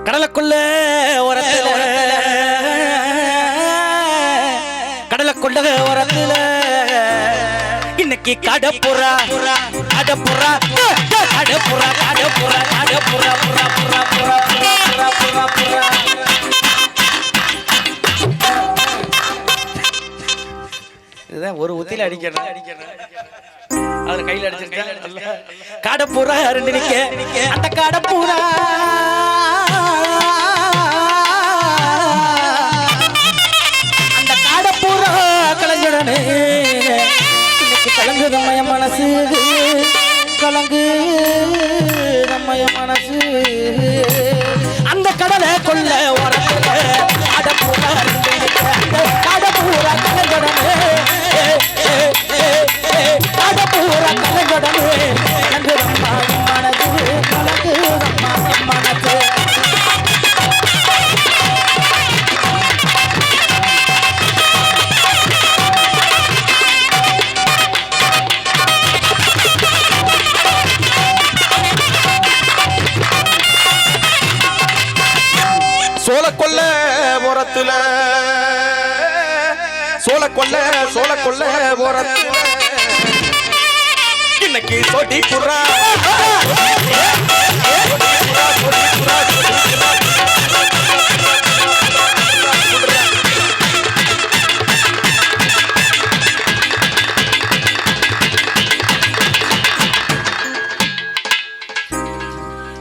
கடலுக்குள்ள ஓரத்துல கடலுக்குள்ள ஓரத்துல இன்னைக்கு கடப்புறா கடப்புறா கடப்புறா கடப்புறா கடப்புறா புறா புறா புறா புறா புறா புறா இதுதான் ஒரு உத்தில அடிக்கணும் அவர் கையில் அடிச்சிருக்கேன் கடப்புறா ரெண்டு நிக்க அந்த கடப்புறா அந்த கடப்புறா கலங்குடனே இன்னைக்கு கலங்கு நம்மய மனசு கலங்கு நம்மய மனசு அந்த கடலை கொள்ள ஓரத்துல கடப்புறா ரெண்டு நிக்க அந்த கடப்புறா கலங்குடனே கடப்புறா கலங்குடனே கலங்கு நம்மய மனசு கலங்கு நம்மய மனசு சோளக்கொல்ல ஓரத்துல சோளக்கொல்ல ஓரத்துல இன்னைக்கு சோட்டி புறா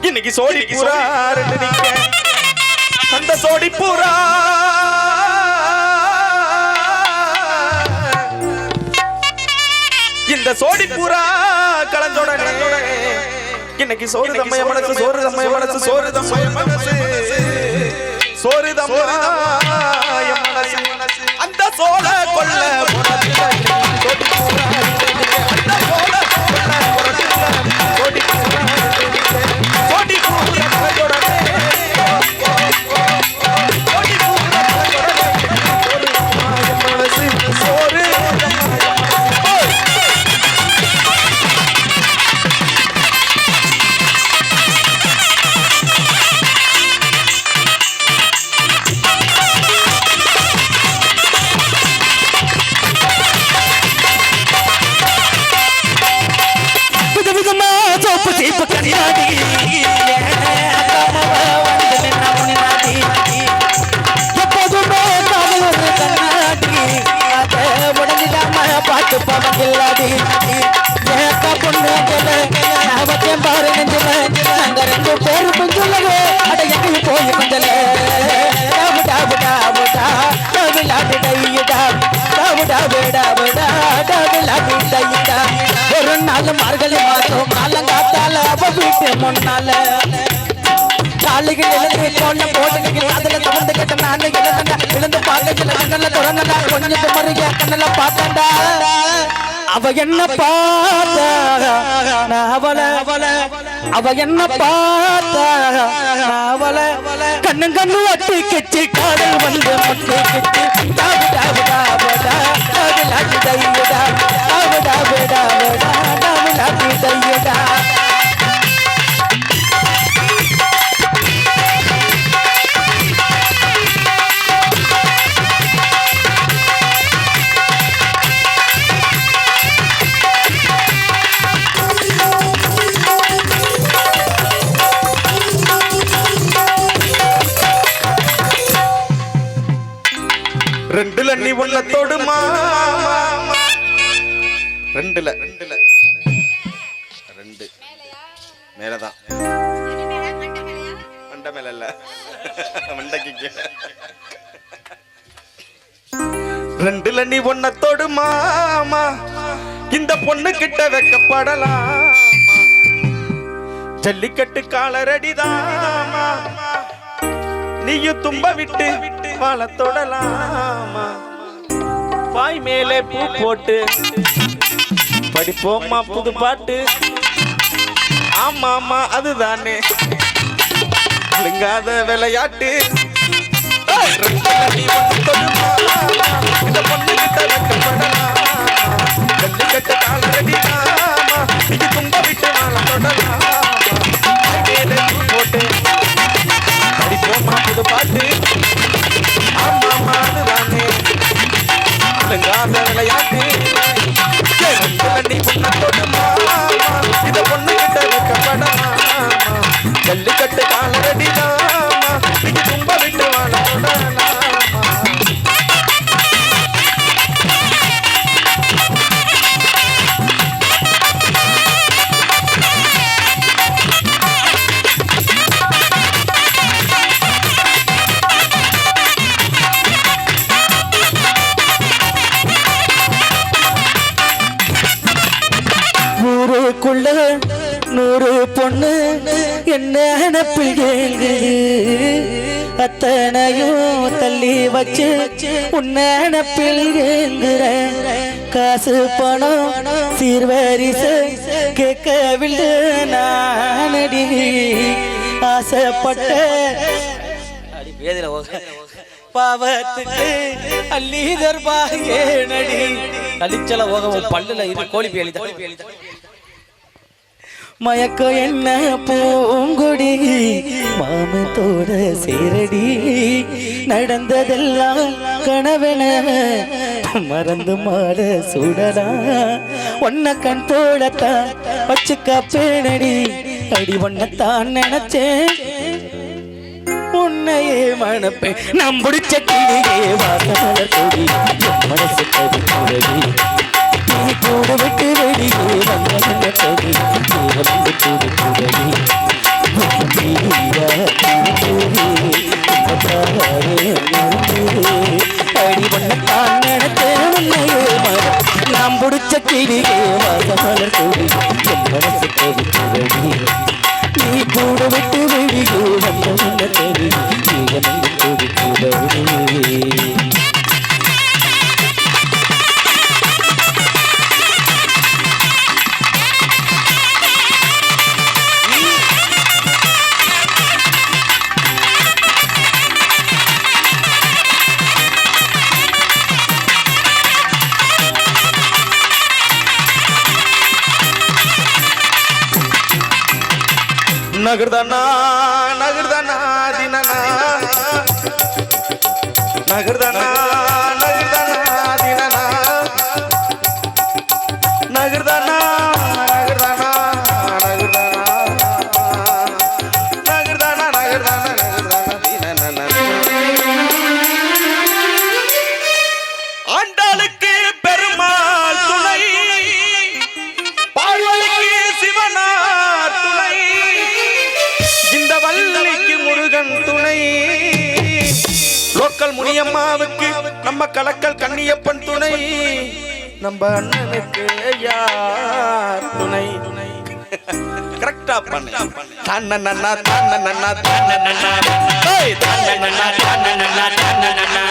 இன்னைக்கு சோடி புறா ரெண்டு நிக்க அந்த சோடி புறா இந்த சோடி புறா கலந்தோடனே இன்னைக்கு சோறு தம்மைய மனசு சோறு தம்மைய மனசு சோறு தம்மைய மனசு சோறு தம்மைய மனசு அந்த சோள கொல்ல சோடி புறா அந்த சோள கொல்ல சோடி புறா சோடி புறா கலந்தோடனே ஒரு நாள் மார்கழி மாதம் காலங்காத்தால அவ வீட்டு முன்னால காலைக்கு இழந்து கொள்ள போட்டு அதுல தவந்து கேட்ட நான் இழந்து பார்க்கல கண்ணல தொடர்ந்தா கொஞ்சம் மருக கண்ணல பார்த்தா அவ என்ன பார்த்தா அவ என்ன பார்த்தா கண்ணு கண்ணு அட்டி கெச்சி காதல் வந்து முட்டு கெச்சி டாபு டாபு டாபு டாபு லாட்டி தையடா டாபு டாபு டாபு டாபு லாட்டி தையடா ரெண்டுல நீ உள்ள தொடுமா ரெண்டுல ரெண்டு மேலதான் மண்ட மேல இல்ல மண்டைக்கு ரெண்டுல நீ ஒன்ன தொடுமாமா இந்த பொண்ணு கிட்ட வைக்கப்படலாம் ஜல்லிக்கட்டு காலரடிதாமா நீயும் தும்ப விட்டு வாழ தொடலாமா பாய் மேலே பூ போட்டு படிப்போமா புது பாட்டு ஆமாமா அதுதானே விளங்காத விளையாட்டு இந்த பொண்ணு கிட்ட வைக்கப்படலாம் ஜல்லிக்கட்டு காலரடிதாமா நீயும் தும்ப விட்டு வாழ தொடலாமா போட்டு நினப்பில் ஏங்குது அத்தனையும் தள்ளி வச்சு உன்னை நினப்பில் ஏங்குற காசு பணம் சீர்வரிசை கேட்கவில்லை நானடி ஆசைப்பட்ட பாவத்துக்கு அள்ளி தர்பாகே நடி கலிச்சல ஓகவும் பல்லுல இது கோழி பேலி மயக்க என்ன பூங்கொடி மாமத்தோட சேரடி நடந்ததெல்லாம் கனவென மறந்து மாற சூடலா ஒன்ன கண் தோடத்தான் வச்சுக்க பேணடி அடி ஒன்னத்தான் நினைச்சேன் உன்னையே மனப்பேன் நம் பிடிச்ச கிளியே வாசமல கொடி மனசு கவிக்குறடி நீ கூட விட்டு வெளியே வந்த கொடி வந்து கொடுக்குறடி அடி பண்ணத்தான் நினைத்தேன் உன்னையே நாம் பிடிச்ச கிளியே வாசமல கொடி மனசு கவிக்குறடி நீ கூட விட்டு வெளியே வந்த கொடி வந்து கொடுக்குறடி நகர்தனா நகர்தனா தினனா நகர்தனா நகர்தனா தினனா நகர்தனா நகர்தனா நகர்தனா நகர்தனா நகர்தனா நகர்தனா தினனா ஆண்டாளுக்கு பெருமாள் துணை பார்வதிக்கு சிவனார் துணை இந்த வள்ளிக்கு முருகன் துணை லோக்கல் முனியம்மாவுக்கு நம்ம கலக்கல் கண்ணியப்பன் துணை நம்ம அண்ணனுக்கு யார் துணை கரெக்டா பண்ண தன்னன்னா தன்னன்னா தன்னன்னா ஏய் தன்னன்னா தன்னன்னா தன்னன்னா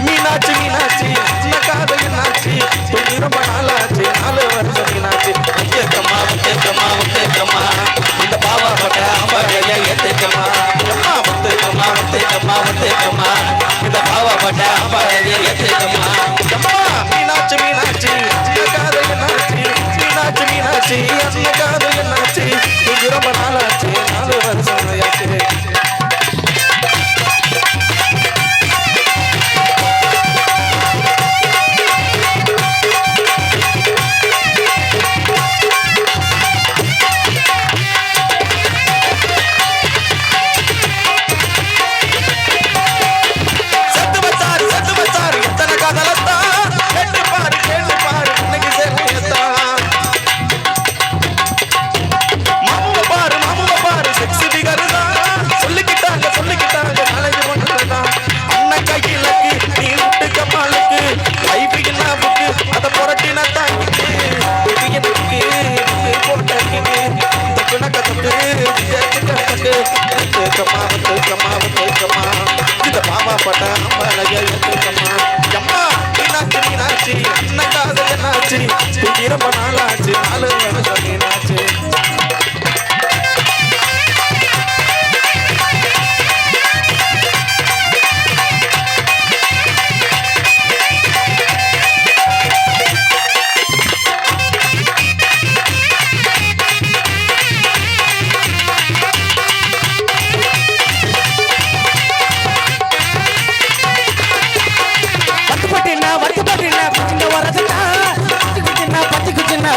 மீனாட்சி மீனாட்சி காதல் மீனாட்சி துணி ரொம்ப நாளாச்சு 4 வருஷம் மீனாட்சி தேக்கம்மா தேக்கம்மா தேக்கம்மா இந்த பாவா பட்ட அம்பாளைய ஏத்தேக்கம்மா அம்மா தேக்கம்மா தேக்கம்மா தேக்கம்மா இந்த பாவா பட்ட அம்பாளைய ஏத்தேக்கம்மா அம்மா மீனாட்சி மீனாட்சி காதல் மீனாட்சி மீனாட்சி மீனாட்சி அந்த காதல் மீனாட்சி துணி ரொம்ப நாளாச்சு 4 வருஷம் ஆச்சு இந்த பாவா பட்ட அம்பாளைய ஏத்தேக்கம்மா அம்மா மீனாட்சி மீனாட்சி அண்ண காதல் என்னாச்சு ரொம்ப நாளாச்சு 4 வருஷம் மீனாட்சி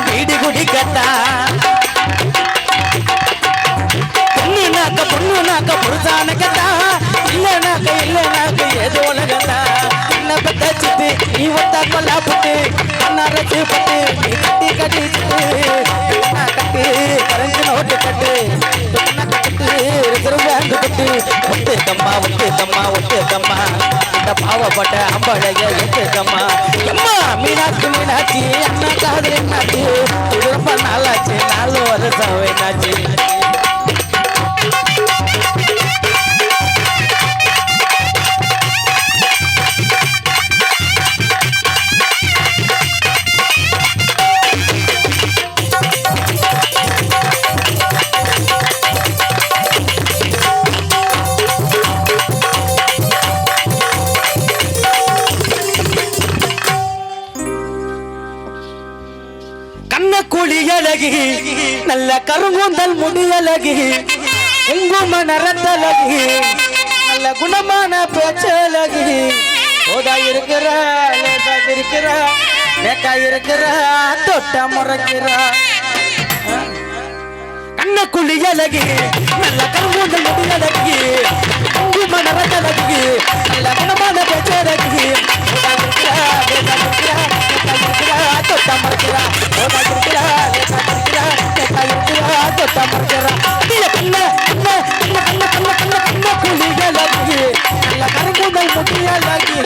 வீடு குடி கட்டா பொண்ணுனாக்க புருஷான கட்டா இல்லனாக்க ஏதோ உலகத்தா என்ன பத்த சிட்டு நீ ஒத்தா கொல்லா புட்டு அண்ணாரச்சு பட்டு நீ கட்டி கட்டிட்டு கட்டு கரஞ்சு நோட்டு கட்டு கட்டு ரிசர்வ் பேங்க் கட்டு நாட்டி ஒத்துக்கம்மா ஒத்துக்கம்மா ஒத்துக்கம்மா இந்த பாவப்பட்ட அம்பளைய ஒத்துக்கம்மா அம்மா மீனாட்சி மீனாட்சி அண்ணா காதல் நாட்டி இது ரொம்ப நாளாச்சு 4 வருஷம் வேணாச்சு குளியழகி நல்ல கருங்கூந்தல் முடியழகி குங்கும நரத்தழகி நல்ல குணமான பேச்சழகி ஓதா இருக்கிற லேசா இருக்கிற நேக்கா இருக்கிற தொட்ட முறைக்கிற கண்ண குளியழகி நல்ல கருங்கூந்தல் முடியழகி குங்கும நரத்தழகி நல்ல குணமான பேச்சழகி ஓதா இருக்கிற லேசா இருக்கிற தொட்ட முறைக்கிற கருங்குதல் முட்டியழகி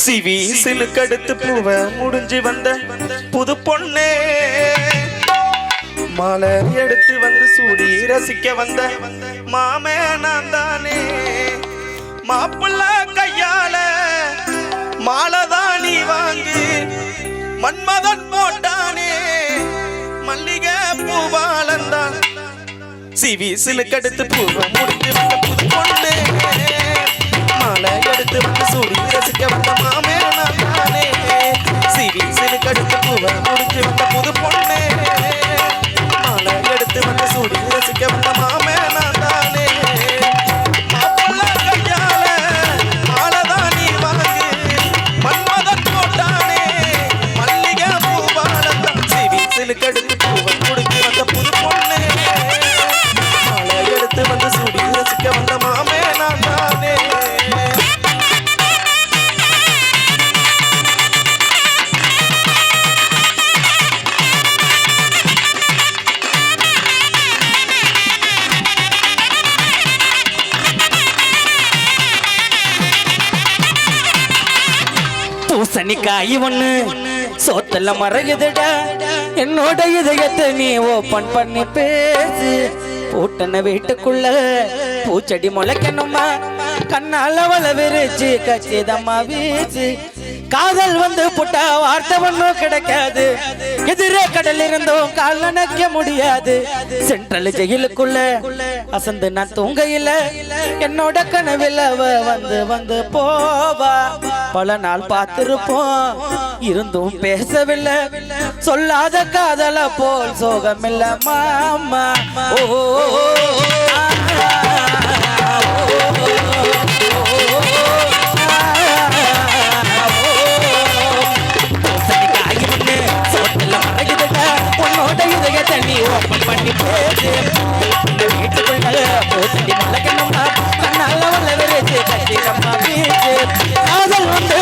சிவி சிலுக்கடுத்து பூவ முடிஞ்சு வந்த புது பொண்ணே மாலை எடுத்து வந்து சூடி ரசிக்க வந்த மாமே நான் தானே மாப்பிள்ள கையால மாலைதான் நீ வாங்கி மன்மதன் போட்டானே மல்லிகை பூவாலந்தான் சிவி சிலுக்கடுத்து பூவ முடிஞ்சு வந்த புது பொண்ணே மாலை எடுத்து வந்து சூடி ரசிக்க வந்த மாமே நான் தானே சிவி சிலுக்கடுத்து பூவ முடிஞ்சு வந்த புது பொண்ணே மாலை எடுத்து வந்து சூடி ரசிக்க வந்த மாமே நான் தானே மாப்பிள்ள கையால மாலைதான் நீ வாங்கி மன்மதன் போட்டானே மல்லிகை பூவாலந்தான் சிவி சிலுக்கடுத்து பூவ முடிஞ்சு வந்த புது பொண்ணே மாலை எடுத்து வந்து சூடி ரசிக்க வந்த மாமே நான் தானே பூசணிக்காய் ஒண்ணு சோத்தல மறையுதுடா என்னோட இதயத்தை நீ ஓபன் பண்ணி பேசு பூட்டன வீட்டுக்குள்ள பூச்செடி முளைக்கணுமா கண்ணால வள விரிச்சு கச்சிதம்மா வீசு காதல் வந்து புட்டா வார்த்தை ஒன்றும் கிடைக்காது எதிரே கடல் இருந்தும் கால் நினைக்க முடியாது சென்ட்ரல் ஜெயிலுக்குள்ள அசந்து நான் தூங்கையில என்னோட கனவில் அவ வந்து வந்து போவா பல நாள் பார்த்திருப்போம் இருந்தும் பேசவில்லை சொல்லாத காதல போல் சோகமில்ல மாமா ஓ உன்னோட இதயத்தை நீ ஓப்பன் பண்ணி பேசு வீட்டுக்குள்ள பூசண்டி முளைக்கணுமா கண்ணால வல்ல விரைச்சு கட்டிடம்மா வீச்சு காதல் வந்து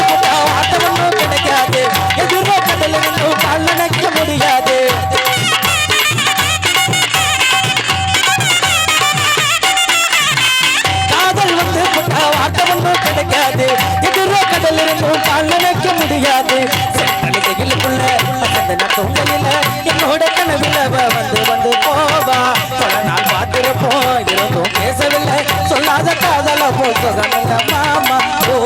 வார்த்தை ஒன்றும் கிடைக்காது எதிரே கடல் ஒன்றும் கால் நினைக்க முடியாது காதல் வந்து வார்த்தை ஒன்றும் கிடைக்காது எதிரே கடல் இருந்தும் கால் நினைக்க முடியாது சென்ட்ரலுக்குள்ள தூங்கலில என்னோட கனவில் வந்து வந்து போவா பல நாள் பார்த்திருப்போம் இருந்தும் பேசவில்லை சொல்லாத காதல போல் சொகமில்ல மாமா ஓ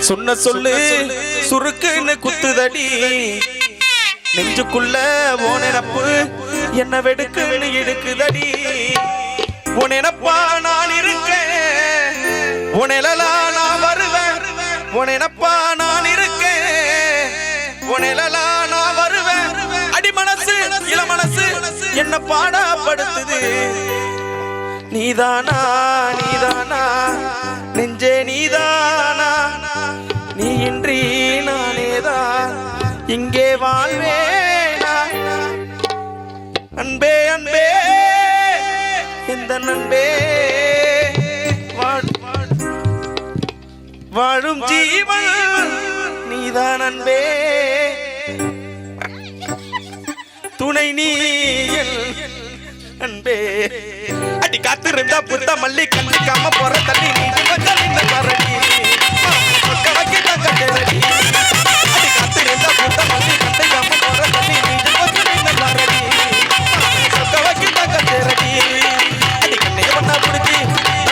சொன்ன சொல்லு சுருக்குன்னு குத்துதடி நெஞ்சுக்குள்ள ஓனப்பு என்ன வெடுக்குன்னு இடுக்குதடி உனப்பா நான் இருக்கேன் உனலா நான் வருவேன் உனப்பா நான் இருக்கேன் உனலா நான் வருவேன் அடி மனசு இள மனசு என்ன பாடப்படுத்துது நீதானா நீதானா நெஞ்சே நீதானா நீ இன்றி நானேதான் இங்கே வாழ்வேனா அன்பே அன்பே இந்த நன்பே வாழும் ஜீவன் நீதான் அன்பே துணை நீ அன்பே அடி காத்திருந்தா புத்த மல்லி கண்டிக்காம போற தள்ளி நீ கொஞ்சம் இந்த பாரடி அடி காத்திருந்தா புத்த மல்லி கண்டிக்காம போற தள்ளி நீ கொஞ்சம் இந்த பாரடி சொக்க வைக்கிட்ட கட்டேரடி அடி கண்ணே பண்ணா பிடிச்சி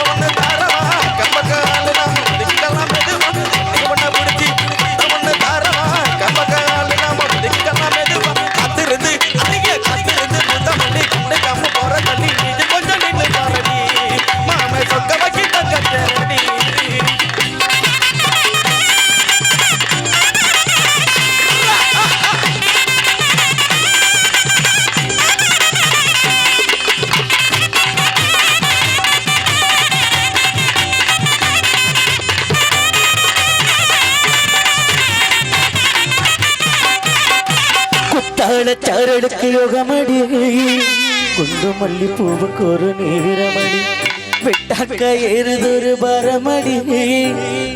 ஒன்னு தாரவா கம்பக்கால முடிக்கலாம் மெதுவா நீ பண்ணா பிடிச்சி ஒன்னு தாரவா கம்பக்கால நாம முடிக்கலாம் மெதுவா காத்திருந்து அதிக காத்திருந்து புத்த மல்லி கண்டிக்காம போற தள்ளி நீ கொஞ்சம் இந்த பாரடி மாமே சொக்க வைக்கிட்ட கட்டேரடி சாரடுக்கு யோகமடி குண்டு மல்லி பூவுக்கு ஒரு நேரமடி வெட்டாக்க ஏறுதொரு பரமடி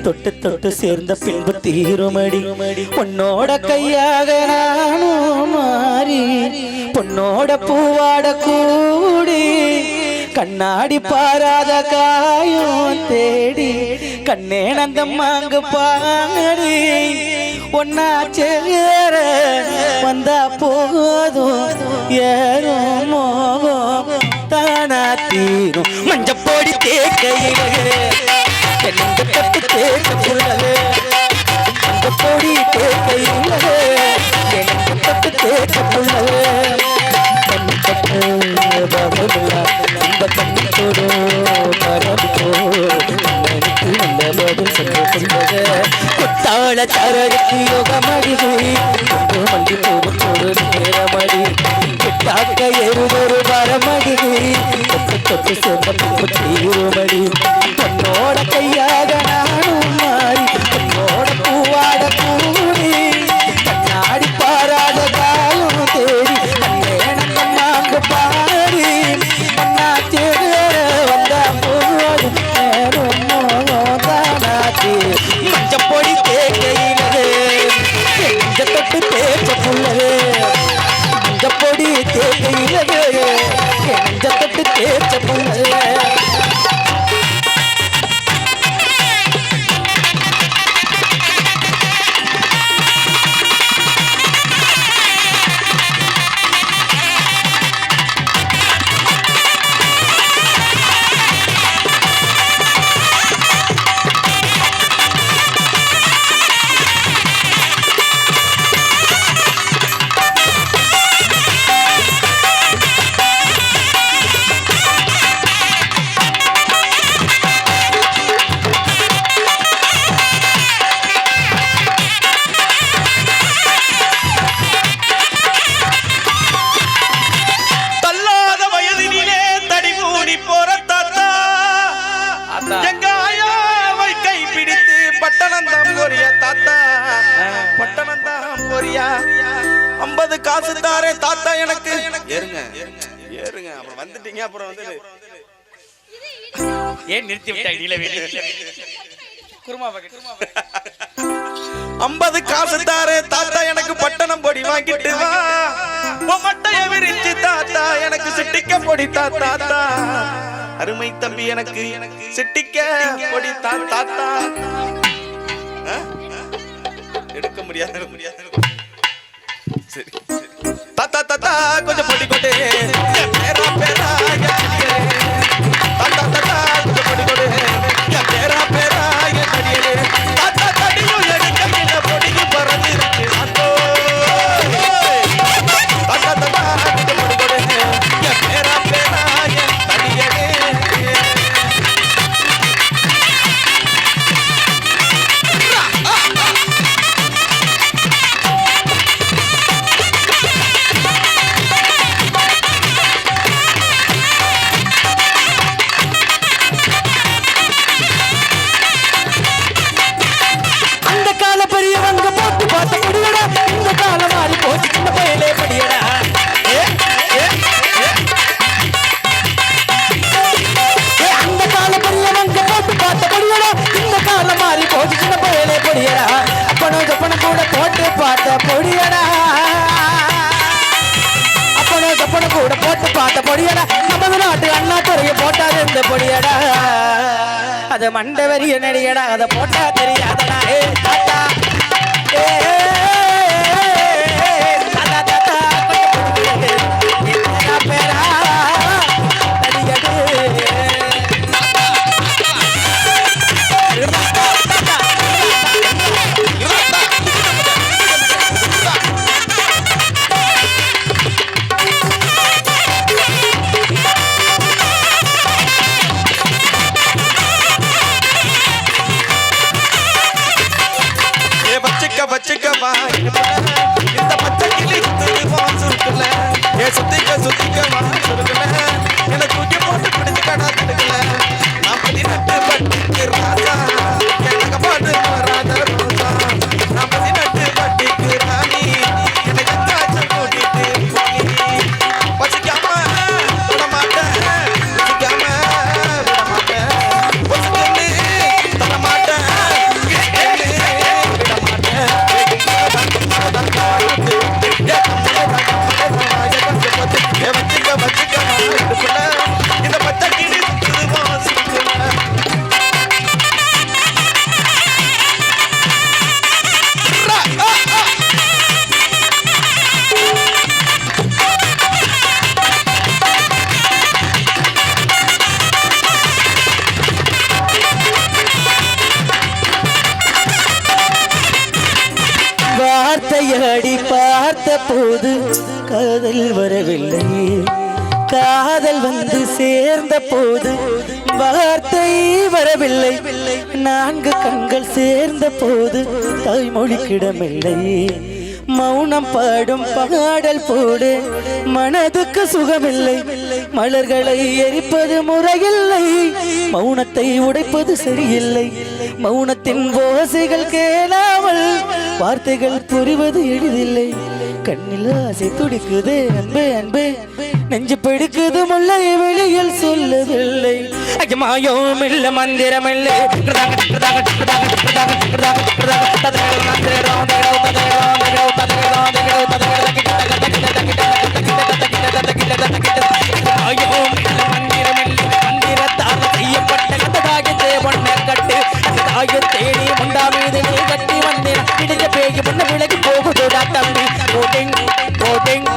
தொட்டு தொட்டு சேர்ந்த பின்பு தீருமடி பொன்னோட கையாக நானும் மாறி பொன்னோட பூவாட கூடி கண்ணாடி பாராத காயும் தேடி கண்ணே நந்தம்மாங்கு பாடி ஒன்னா சேர வந்தா போதும் ஏறும் மோகம் தானா தீரும் மஞ்சப்பொடி தேக்கையிலே தென்னங்க தட்டு தேக்க புள்ளலே மஞ்சப்பொடி தேக்கையிலே தென்னங்க தட்டு தேக்க புள்ளலே கண்ணு கட்டு பகலா இந்த கண்ணு தோடு பரபோ எனக்கு நல்ல பதில் சொல்லுங்க குத்தாள சரடுக்கு யோகமடி குண்டு மல்லி பூவுக்கு நேரமடி விட்டாக்க எருதொரு வரமடி தொட்டு தொட்டு சேர்ந்த பூவு தீருமடி பொன்னோட கையாக நானும் மாறி பொன்னோட பூவாட கூடி கண்ணாடி பாராத காலம் தேடி கண்ணேனம்மாங்கு பாடி கண்ணா தேட வந்த போது நேரும் மோதானாச்சு மஞ்சப்பொடி தேக்கையிலே நெஞ்ச தொட்டு தேய்ச்ச புள்ளவே மஞ்சப்பொடி தேக்கையிலே நெஞ்ச தொட்டு தேய்ச்ச புள்ளவே காசு தாரே தாத்தா எனக்கு ஏறுங்க ஏறுங்க அப்புறம் வந்துட்டீங்க அப்புறம் வந்து ஏன் நிறுத்தி விட்டாய் குருமா பாக்கெட் 50 காசு தாரே தாத்தா எனக்கு பட்டணம் பொடி வாங்கிட்டு வா மட்டைய விரிச்சு தாத்தா எனக்கு சிட்டிக்க பொடி தாத்தா அருமை தம்பி எனக்கு சிட்டிக்க பொடி தாத்தா எடுக்க முடியாது சரி தாத்தா தாத்தா கொஞ்சம் பொடி கொடு பேரா பேரா தாத்தா தாத்தா கொஞ்சம் பொடி கொடு பேரா பேரா தாத்தா தடியும் எடுக்க பொடிக்கு பறந்து இருக்கு தாத்தா தாத்தா கொஞ்சம் பொடி கொடு பொடியடா நமது நாட்டு அண்ணா துறைய போட்டாது இந்த பொடியடா அது மண்டவரிய நடிகடா அதை போட்டா தெரியாதடா ஏ தாத்தா ஏ தாத்தா தாத்தா பேரா வச்சுக்கவா இந்த பச்சை கிளி சுருக்கல ஏ சுத்திக்கவா சுருக்கல என்ன தூக்கி போட்டு பிடிச்சு கடா தடுக்கல நான் 18 பட்டிக்கு ராஜா எனக்கு பாட்டு ராஜா ரோசா நான் 18 பட்டிக்கு ராணி எனக்கு காய்ச்சல் கூட்டிட்டு வச்சுக்காம விட மாட்டேன் வச்சுக்காம விட மாட்டேன் வச்சுக்கன்னு தர மாட்டேன் இந்த பச்சை கிளி வார்த்தையடி பார்த்த போது காதல் வரவில்லை காதல் வந்து சேர்ந்த போது வார்த்தை வரவில்லை 4 கண்கள் சேர்ந்த போது தாய்மொழிக்கிடமில்லை மௌனம் பாடும் பாடல் போடு மனதுக்கு சுகமில்லை மலர்களை எரிப்பது முறையில்லை மௌனத்தை உடைப்பது சரியில்லை மௌனத்தின் ஓசைகள் கேளாமல் வார்த்தைகள் புரிவது எளிதில்லை கண்ணில் ஆசை துடிக்குது அன்பே அன்பே நெஞ்சு பிடிக்குது முல்லை வெளியில் சொல்லவில்லை மாயம் இல்ல மந்திரம் இல்லை மந்திரத்தால் செய்யப்பட்ட கதாகித்தே பொண்ண கட்டு தேடி முண்டா மீது நீ கட்டி வந்தேன் இடிஞ்ச பேகி முன்ன விலகி போகுதுடா தம்பி ஓட்டிங் ஓட்டிங்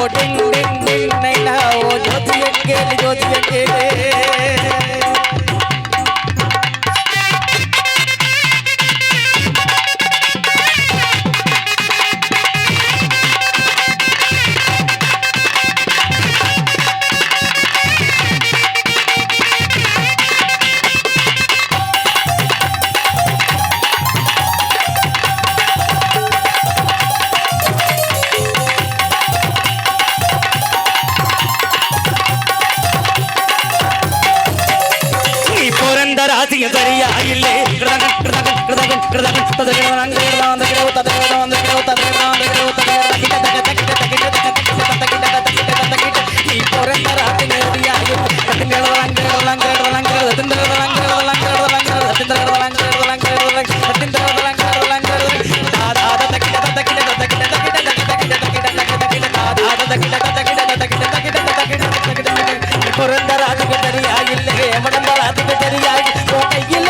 ஓட்டிங் டிங் டிங் நைனா ஓ ஜோதிய கேளு ராசியம் சரியா இல்லை பிறந்த ராஜுக்கு சரியா இல்லை மடம்ப ராஜுக்கு சரியா கையில்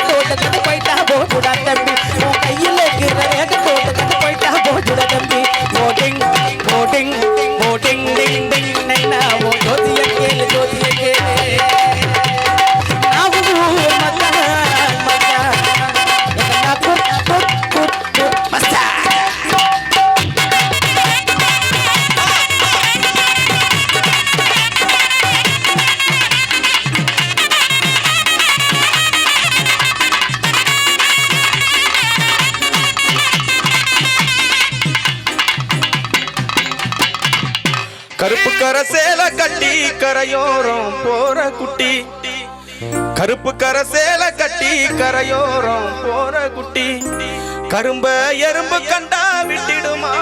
தோட்டத்துக்கு போயிட்டா போகுடா தம்பி கையில் தோட்டத்துக்கு போயிட்டா போகுடா தம்பி ஓட்டிங் ஓட்டிங் ஓட்டிங் டிங் டிங் நைனா ஓ ஜோதிய கேளு கருப்பு கரை சேலை கட்டி கரையோரம் போற குட்டி கருப்பு கரை சேலை கட்டி கரையோரம் போற குட்டி கரும்ப எறும்பு கண்டா விட்டிடுமா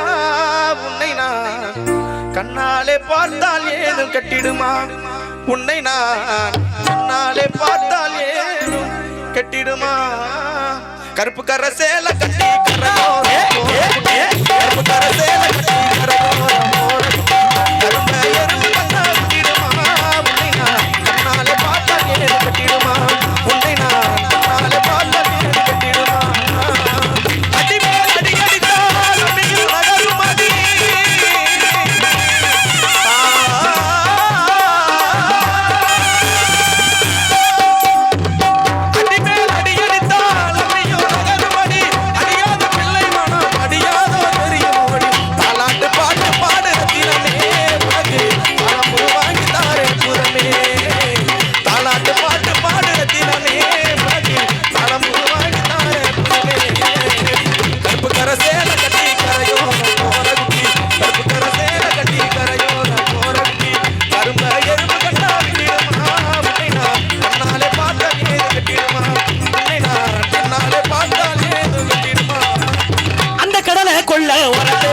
உன்னை நான் கண்ணாலே பார்த்தால் ஏதும் கட்டிடுமா உன்னை நான் கண்ணாலே பார்த்தால் ஏதும் கட்டிடுமா கருப்பு கரை சேலை கட்டி கரையோரம் கருப்பு கரை சேலை கட்டி கரையோரம் போற கரும்ப எறும்பு கண்டா விட்டிடுமா புள்ள உறக்க